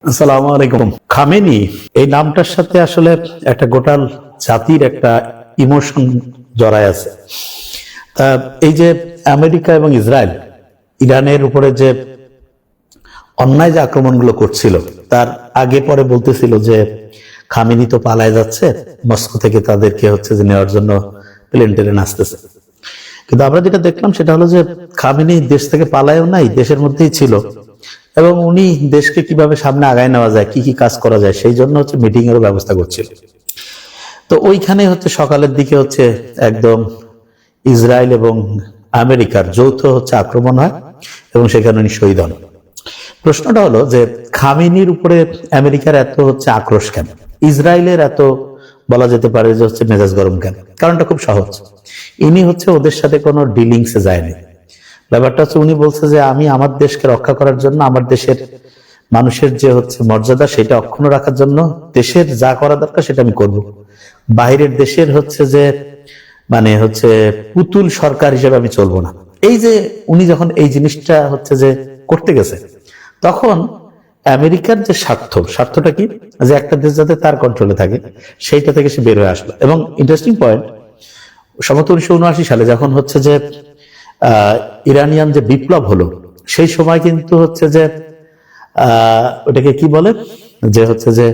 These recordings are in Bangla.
আসসালামু আলাইকুম। খামেনি এই নামটার সাথে আসলে একটা গোটাল জাতির একটা ইমোশন জড়ায় আছে। এই যে আমেরিকা এবং ইসরায়েল ইরানের উপরে যে অন্যায় যে আক্রমণগুলো করছিল, তার আগে পরে বলতেছিল যে খামেনি তো পালায় যাচ্ছে, মস্কো থেকে তাদেরকে হচ্ছে যে নেওয়ার জন্য প্লেন টেনে আসতেছে। কিন্তু আমরা যেটা দেখলাম সেটা হলো যে খামেনি দেশ থেকে পালায়ও নাই, দেশের মধ্যেই ছিল এবং উনি দেশকে কিভাবে সামনে আগায় নেওয়া যায়, কি কি কাজ করা যায়, সেই জন্য হচ্ছে মিটিং এর ব্যবস্থা করছিল। তো ওইখানে হচ্ছে সকালের দিকে হচ্ছে একদম ইসরায়েল এবং আমেরিকার যৌথ হচ্ছে আক্রমণ হয় এবং সেখানে উনি শহীদ হন। প্রশ্নটা হলো যে খামেনির উপরে আমেরিকার এত হচ্ছে আক্রোশ কেন, ইসরায়েলের এত বলা যেতে পারে যে হচ্ছে মেজাজ গরম কেন? কারণটা খুব সহজ, ইনি হচ্ছে ওদের সাথে কোনো ডিলিংসে যায়নি। ব্যাপারটা হচ্ছে উনি বলছে যে আমি আমার দেশকে রক্ষা করার জন্য, আমার দেশের মানুষের যে হচ্ছে মর্যাদা সেটা অক্ষুণ্ণ রাখার জন্য দেশের যা করা দরকার সেটা আমি করব। বাইরের দেশের হচ্ছে যে মানে হচ্ছে পুতুল সরকার হিসেবে আমি চলবো না। এই যে উনি যখন এই জিনিসটা হচ্ছে যে করতে গেছে, তখন আমেরিকার যে স্বার্থটা কি, যে একটা দেশ যাতে তার কন্ট্রোলে থাকে, সেইটা থেকে সে বের হয়ে আসলো। এবং ইন্টারেস্টিং পয়েন্ট, সম্ভবত 1979 সালে যখন হচ্ছে যে ইরানিয়ান যে বিপ্লব হলো, সেই সময় কিন্তু হচ্ছে যে ওটাকে কি বলে, যে হচ্ছে যে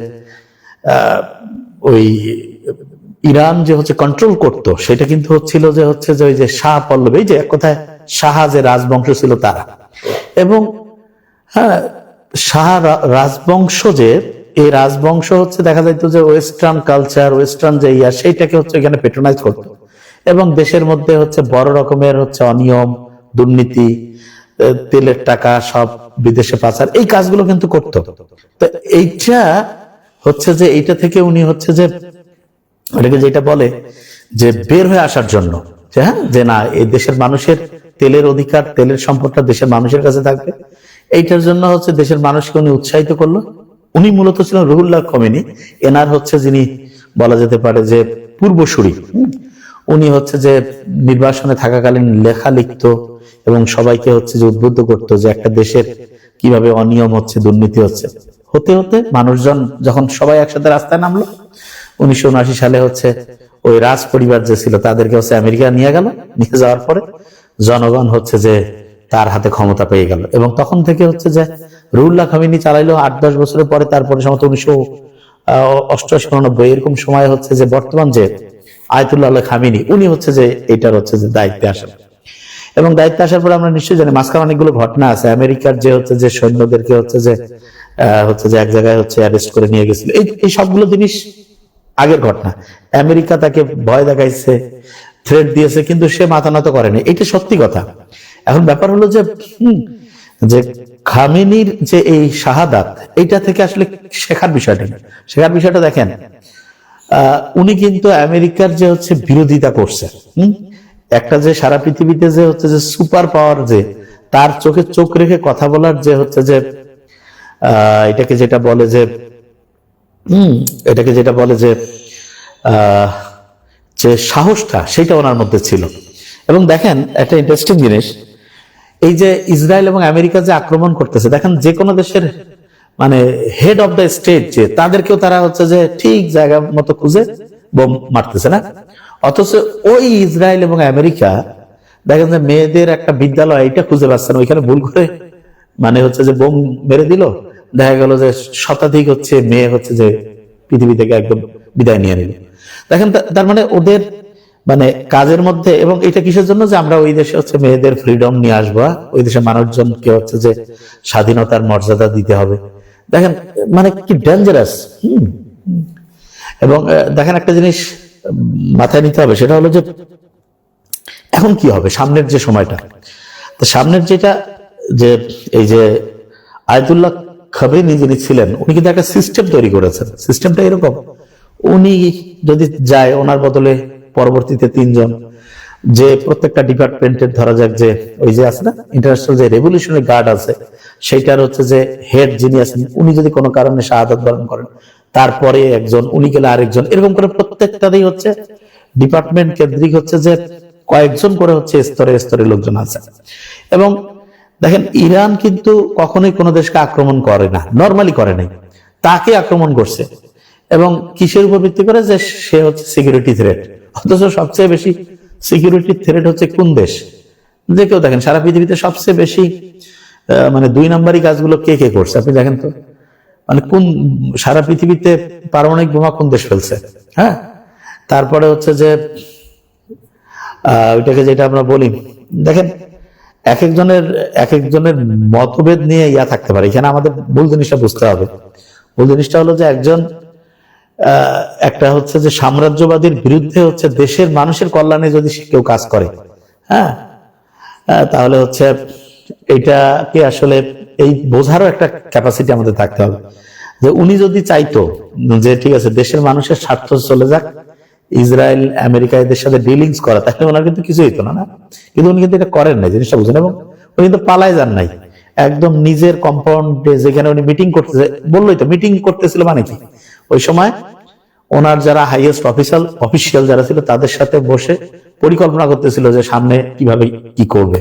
ওই ইরান যে হচ্ছে কন্ট্রোল করতো, সেটা কিন্তু হচ্ছিল যে হচ্ছে যে ওই যে শাহ পল্লবী, যে এক কথায় শাহ যে রাজবংশ ছিল তারা। এবং হ্যাঁ, শাহ রাজবংশ, যে এই রাজবংশ হচ্ছে দেখা যাইতো যে ওয়েস্টার্ন কালচার, ওয়েস্টার্ন যে সেইটাকে হচ্ছে এখানে পেট্রোনাইজ করতো এবং দেশের মধ্যে হচ্ছে বড় রকমের হচ্ছে অনিয়ম, দুর্নীতি, তেলের টাকা সব বিদেশে পাচার, এই কাজগুলো কিন্তু করতো। তো এইটা হচ্ছে যে এইটা থেকে উনি হচ্ছে যে ওটাকে যেটা বলে যে বের হয়ে আসার জন্য, যে হ্যাঁ, যে না, এই দেশের মানুষের তেলের অধিকার, তেলের সম্পদটা দেশের মানুষের কাছে থাকবে, এইটার জন্য হচ্ছে দেশের মানুষকে উনি উৎসাহিত করলো। উনি মূলত ছিলেন রুহুল্লাহ খোমেনি, এনার হচ্ছে যিনি বলা যেতে পারে যে পূর্বসূরি। উনি হচ্ছে যে নির্বাসনে থাকাকালীন লেখা লিখতো এবং সবাইকে হচ্ছে যে উদ্বুদ্ধ করতো যে একটা দেশের কিভাবে অনিয়ম হচ্ছে, দুর্নীতি হচ্ছে। হতে হতে মানুষজন যখন সবাই একসাথে রাস্তায় নামলো, 1979 সালে হচ্ছে ওই রাজ পরিবার যে ছিল তাদেরকে হচ্ছে আমেরিকা নিয়ে গেল। নিয়ে যাওয়ার পরে জনগণ হচ্ছে যে তার হাতে ক্ষমতা পেয়ে গেল এবং তখন থেকে হচ্ছে যে রুহুল্লাহ খোমেনি চালাইলো 8-10 বছরের পরে। তারপরে সম্ভবত 1988-89 এরকম সময় হচ্ছে যে বর্তমান যে আয়াতুল্লাহ খামেনি, উনি হচ্ছে যে এটার হচ্ছে যে দায়িত্বে আসেন। এবং দায়িত্বে আসার পরে আমরা নিশ্চয়ই জানি মাঝখানে অনেকগুলো ঘটনা আছে। আমেরিকার যে হচ্ছে যে সৈন্যদেরকে হচ্ছে যে এক জায়গায় হচ্ছে অ্যারেস্ট করে নিয়ে গেছিল, এই সবগুলো জিনিস আগের ঘটনা। আমেরিকা তাকে ভয় দেখাইছে, থ্রেট দিয়েছে, কিন্তু সে মাথা নত করেনি, এটা সত্যি কথা। এখন ব্যাপার হলো যে যে খামেনির যে এই শাহাদাত, এইটা থেকে আসলে শেখার বিষয়টা দেখেন, উনি কিন্তু আমেরিকার যে হচ্ছে বিরোধিতা করছে, একটা যে সারা পৃথিবীতে যে হচ্ছে যে সুপার পাওয়ার, যে তার চোখে চোখ রেখে কথা বলার যে হচ্ছে যে এটাকে যেটা বলে যে যে সাহসটা, সেটা ওনার মধ্যে ছিল। এবং দেখেন একটা ইন্টারেস্টিং জিনিস, এই যে ইসরায়েল এবং আমেরিকা যে আক্রমণ করতেছে, দেখেন যে কোনো দেশের মানে হেড অফ দ্য স্টেট, যে তাদেরকেও তারা হচ্ছে যে ঠিক জায়গা মতো খুঁজে বোম মারতেছে না। অথচ ওই ইসরায়েল এবং আমেরিকা দেখেন যে মেয়েদের একটা বিদ্যালয়, এটা খুঁজে পাচ্ছে না, ওইখানে ভুল করে মানে হচ্ছে যে বোম মেরে দিল, দেখা গেল যে শতাধিক হচ্ছে মেয়ে হচ্ছে যে পৃথিবী থেকে একদম বিদায় নিয়ে নিল। দেখেন, তার মানে ওদের মানে কাজের মধ্যে। এবং এটা কিসের জন্য, যে আমরা ওই দেশে হচ্ছে মেয়েদের ফ্রিডম নিয়ে আসবো, ওই দেশের মানুষজনকে হচ্ছে যে স্বাধীনতার মর্যাদা দিতে হবে। দেখেন মানে কি ডেঞ্জারাস। এবং দেখেন একটা জিনিস মাথায় নিতে হবে, সেটা হলো যে এখন কি হবে সামনের যে সময়টা। তো সামনের যেটা, যে এই যে আয়াতুল্লাহ খোমেনি যিনি ছিলেন, উনি কিন্তু একটা সিস্টেম তৈরি করেছেন। সিস্টেমটা এরকম, উনি যদি যায়, ওনার বদলে পরবর্তীতে 3 জন, যে প্রত্যেকটা ডিপার্টমেন্টের ধরা যাক যে ওই যে আছে না ইন্টারন্যাশনাল যে রেভলিউশনারি গার্ড আছে, সেইটার হচ্ছে যে হেড যিনি আছেন, উনি যদি কোনো কারণে শাহাদাত বরণ করেন, তারপরে একজন, উনি গেলে আরেকজন, এরকম করে প্রত্যেকটারই হচ্ছে ডিপার্টমেন্ট কেন্দ্রিক হচ্ছে যে কয়েকজন করে হচ্ছে স্তরে স্তরে লোকজন আছে। এবং দেখেন ইরান কিন্তু কখনোই কোনো দেশকে আক্রমণ করে না, নর্মালি করে নাই, তাকে আক্রমণ করছে। এবং কিসের উপর ভিত্তি করে? যে সে হচ্ছে সিকিউরিটি থ্রেট। অথচ সবচেয়ে বেশি সিকিউরিটি থ্রেট হচ্ছে কোন দেশ? যে কেউ দেখেন সারা পৃথিবীতে সবচেয়ে বেশি মানে 2 নম্বরই কাজগুলো কে কে করছে আপনি দেখেন তো। মানে কোন সারা পৃথিবীতে পারমাণবিক বোমা কোন দেশ ফেলছে? হ্যাঁ, তারপরে হচ্ছে যে ওইটাকে যেটা আমরা বলি, দেখেন এক একজনের মতভেদ নিয়ে থাকতে পারে। এখানে আমাদের মূল জিনিসটা বুঝতে হবে। মূল জিনিসটা হলো যে একটা হচ্ছে যে সাম্রাজ্যবাদীর বিরুদ্ধে হচ্ছে দেশের মানুষের কল্যাণে যদি কেউ কাজ করে, হ্যাঁ, তাহলে হচ্ছে এইটাকে আসলে এই বোঝারও একটা ক্যাপাসিটি আমাদের থাকতে হবে। যে উনি যদি চাইতো যে ঠিক আছে দেশের মানুষের স্বার্থ চলে যাক, ইসরায়েল আমেরিকা এদের সাথে ডিলিংস করা, তাহলে ওনার কিন্তু কিছু হইতো না। কিন্তু উনি কিন্তু এটা করেন নাই, জিনিসটা বুঝেন। এবং উনি কিন্তু পালায় যান নাই, একদম নিজের কম্পাউন্ডে যেখানে উনি মিটিং করতেছে, বললোই তো মিটিং করতেছিল মানে কি, ওই সময় ওনার যারা হাইয়েস্ট অফিসিয়াল যারা ছিল তাদের সাথে বসে পরিকল্পনা করতেছিল যে সামনে কিভাবে কি করবে।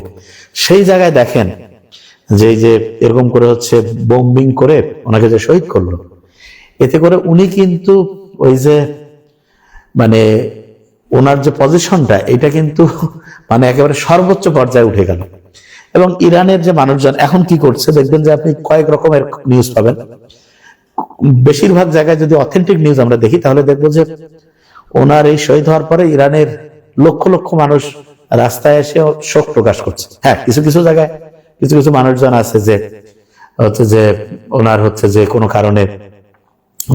সেই জায়গায় দেখেন যে এই যে এরকম করে হচ্ছে বোম্বিং করে ওনাকে যে শহীদ করলো, এতে করে উনি কিন্তু ওই যে মানে ওনার যে পজিশনটা এটা কিন্তু মানে একেবারে সর্বোচ্চ পর্যায়ে উঠে গেল। এবং ইরানের যে মানুষজন এখন কি করছে দেখবেন যে আপনি কয়েক রকমের নিউজ পাবেন। বেশিরভাগ জায়গায় যদি অথেন্টিক নিউজ আমরা দেখি তাহলে দেখবো যে ওনার এই শহীদ হওয়ার পরে ইরানের লক্ষ লক্ষ মানুষ রাস্তায় এসে শোক প্রকাশ করছে। হ্যাঁ, কিছু কিছু জায়গায় কিছু কিছু মানুষজন আছে যে হচ্ছে যে ওনার হচ্ছে যে কোনো কারণে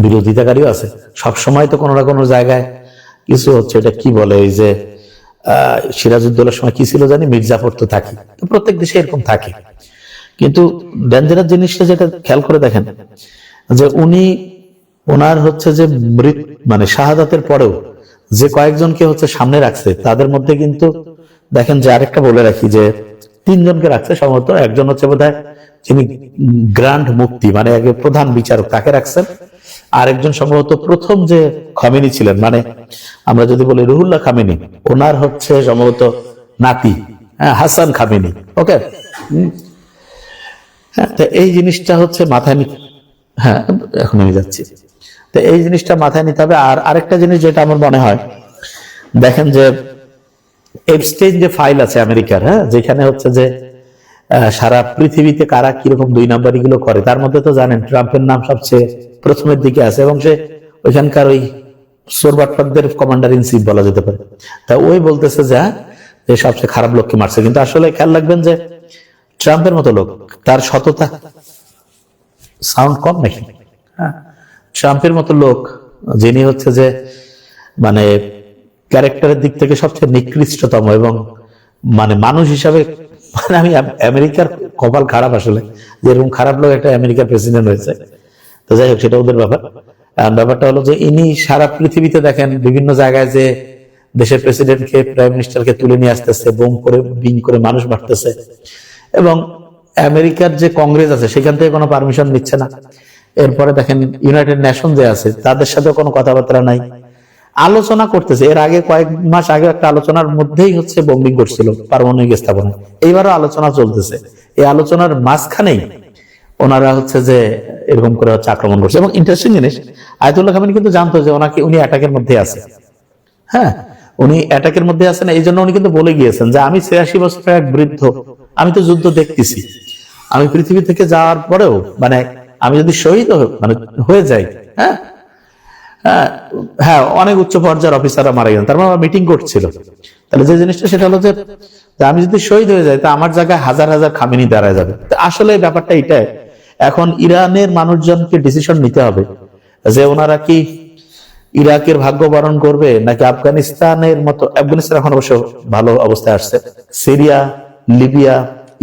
বিরোধিতাকারীও আছে। সব সময় তো কোনো না কোনো জায়গায় কিছু হচ্ছে, এটা কি বলে ওই যে সিরাজউদ্দৌলার সময় কি ছিল জানি, মির্জাফর তো থাকি, তো প্রত্যেক দেশে এরকম থাকে। কিন্তু ডেঞ্জারাস জিনিসটা যেটা খেয়াল করে দেখেন যে ওনার হচ্ছে যে মানে শাহাদাতের পরেও যে কয়েকজনকে হচ্ছে সামনে রাখছে তাদের মধ্যে কিন্তু দেখেন যে আরেকটা বলে রাখি যে 3 জনকে রাখছে সম্ভবত। একজন হচ্ছে বোধহয় যিনি গ্র্যান্ড মুফতি মানে আগে প্রধান বিচারক, তাকে রাখছেন। আরেকজন সম্ভবত প্রথম যে খামেনি ছিলেন, মানে আমরা যদি বলি রুহুল্লাহ খামেনি, ওনার হচ্ছে সম্ভবত নাতি, হ্যাঁ, হাসান খামেনি। ওকে, হ্যাঁ, তো এই জিনিসটা হচ্ছে মাথায় হ্যাঁ এখন আমি যাচ্ছি। তো এই জিনিসটা মাথায় নিতে হবে। আর আরেকটা জিনিস যেটা আমার মনে হয়, দেখেন যে এপস্টেইন যে ফাইল আছে আমেরিকার, হ্যাঁ, যেখানে হচ্ছে যে সারা পৃথিবীতে কারা কিরকম 2 নাম্বারি গুলো করে, তার মধ্যে তো জানেন ট্রাম্পের নাম সবচেয়ে প্রথমের দিকে আছে। এবং সে ওইখানকার ওই সোরবাটপারদের কমান্ডার ইন চিফ বলা যেতে পারে। তা ওই বলতেছে যে সবচেয়ে খারাপ লোককে মারছে। কিন্তু আসলে খেয়াল রাখবেন যে ট্রাম্পের মতো লোক, তার সততা, সাউন্ড কম নাকি, হ্যাঁ, ট্রাম্পের মতো লোক যিনি হচ্ছে যে মানে ক্যারেক্টারের দিক থেকে সবচেয়ে নিকৃষ্টতম এবং মানে মানুষ হিসাবে, মানে আমি আমেরিকার কপাল খারাপ আসলে, যেরকম খারাপ লোক একটা আমেরিকার প্রেসিডেন্ট হয়েছে। তো যাই হোক, সেটা ওদের ব্যাপার। ব্যাপারটা হলো যে ইনি সারা পৃথিবীতে দেখেন বিভিন্ন জায়গায় যে দেশের প্রেসিডেন্টকে, প্রাইম মিনিস্টারকে তুলে নিয়ে আসতেছে, বোম করে বিং করে মানুষ মারতেছে। এবং আমেরিকার যে কংগ্রেস আছে সেখান থেকে কোনো পারমিশন নিচ্ছে না। এরপরে দেখেন ইউনাইটেড নেশন যে আছে তাদের সাথে কোনো কথাবার্তা নাই, আলোচনা করতেছে। এর আগে কয়েক মাস আগে একটা আলোচনার মধ্যেই হচ্ছে বোম্বিং করছিল পারমাণবিক স্থাপনা, এইবারও আলোচনা চলতেছে। এই আলোচনার মাঝখানেই ওনারা হচ্ছে যে এরকম করে হচ্ছে আক্রমণ করছে। এবং ইন্টারেস্টিং জিনিস, আয়াতুল্লাহ খামেনি কিন্তু জানতো যে উনি অ্যাটাকের মধ্যে আছে। হ্যাঁ, উনি অ্যাটাকের মধ্যে আছেন, এই জন্য উনি কিন্তু বলে গিয়েছেন যে আমি 86 বছরের এক বৃদ্ধ, আমি তো যুদ্ধ দেখতেছি, আমি পৃথিবী থেকে যাওয়ার পরেও মানে আমি যদি শহীদ হয়ে যাই, হ্যাঁ হ্যাঁ, অনেক উচ্চ পর্যায়ের অফিসাররা মারা গেলেন, তার মানে মিটিং করছিল। তাহলে যে জিনিসটা সেটা হলো যে আমি যদি শহীদ হয়ে যাই তা আমার জায়গায় হাজার হাজার খামেনি দাঁড়ায় যাবে। আসলে ব্যাপারটা এটাই। এখন ইরানের মানুষজনকে ডিসিশন নিতে হবে যে ওনারা কি ইরাকের ভাগ্য বরণ করবে নাকি আফগানিস্তানের মতো, আফগানিস্তান এখন অবশ্য ভালো অবস্থায় আসছে, সিরিয়া, লিবিয়া,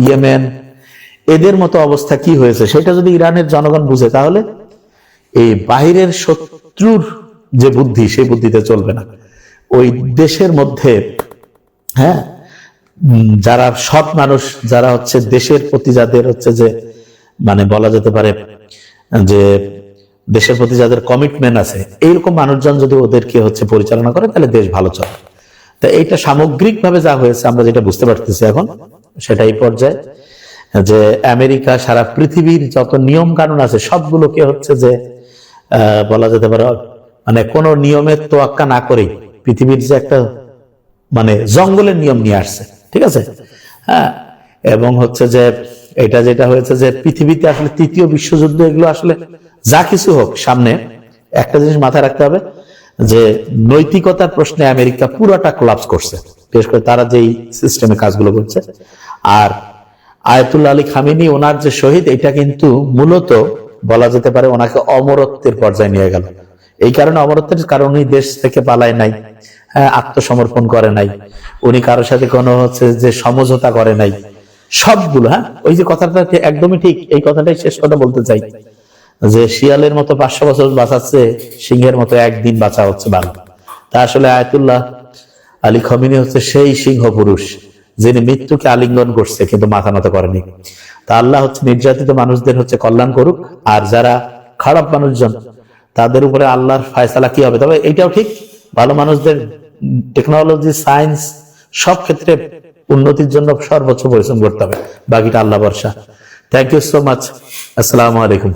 ইয়েমেন, এদের মতো অবস্থা কি হয়েছে সেটা যদি ইরানের জনগণ বুঝে তাহলে এই বাহিরের শত্রুর যে বুদ্ধি সেই বুদ্ধিতে চলবে না। ওই দেশের মধ্যে, হ্যাঁ, যারা সৎ মানুষ, যারা হচ্ছে দেশের প্রতি যাদের হচ্ছে যে মানে বলা যেতে পারে যে দেশের প্রতি যাদের কমিটমেন্ট আছে, এইরকম মানুষজন যদি ওদেরকে হচ্ছে পরিচালনা করে তাহলে দেশ ভালো চলে। তা এইটা সামগ্রিকভাবে যা হয়েছে আমরা যেটা বুঝতে পারতেছি এখন সেটা এই পর্যায়ে। যে আমেরিকা সারা পৃথিবীর যত নিয়ম কানুন আছে সবগুলোকে হচ্ছে যে বলা যেতে পারে মানে কোনো নিয়মের তোয়াক্কা না করেই পৃথিবীর যে একটা মানে জঙ্গলের নিয়ম নিয়ে আসছে, ঠিক আছে। হ্যাঁ, এবং হচ্ছে যে এটা যেটা হয়েছে যে পৃথিবীতে আসলে তৃতীয় বিশ্বযুদ্ধ এগুলো আসলে যা কিছু হোক সামনে, একটা জিনিস মাথায় রাখতে হবে যে নৈতিকতার প্রশ্নে আমেরিকা পুরোটা কোলাপস করছে, বিশেষ করে তারা যেই সিস্টেমে কাজগুলো করছে। আর আয়াতুল্লাহ আলী খামেনি ওনার যে শহীদ, এটা কিন্তু মূলত বলা যেতে পারে ওনাকে অমরত্বের পর্যায়ে নিয়ে গেল। এই কারণে অমরত্বের কারণ উনি দেশ থেকে পালায় নাই, আত্মসমর্পণ করে নাই, উনি কারোর সাথে কোনো হচ্ছে যে সমঝোতা করে নাই, সবগুলো। হ্যাঁ, ওই যে কথাটা একদমই ঠিক, এই কথাটাই শেষ কথা বলতে চাই যে শিয়ালের মতো 500 বছর বাঁচাচ্ছে, সিংহের মতো একদিন বাঁচা হচ্ছে ভালো। তা আসলে আয়াতুল্লাহ আলী খামেনি হচ্ছে সেই সিংহ পুরুষ যিনি মৃত্যুকে আলিঙ্গন করছে কিন্তু মাথা নত করেনি। তা আল্লাহ হচ্ছে নির্যাতিত মানুষদের হচ্ছে কল্যাণ করুক, আর যারা খারাপ মানুষজন তাদের উপরে আল্লাহর ফয়সালা কি হবে। তবে এইটাও ঠিক, ভালো মানুষদের টেকনোলজি, সায়েন্স সব ক্ষেত্রে উন্নতির জন্য সর্বোচ্চ পরিশ্রম করতে হবে, বাকিটা আল্লাহ ভরসা। Thank you so much. আসসালামু আলাইকুম।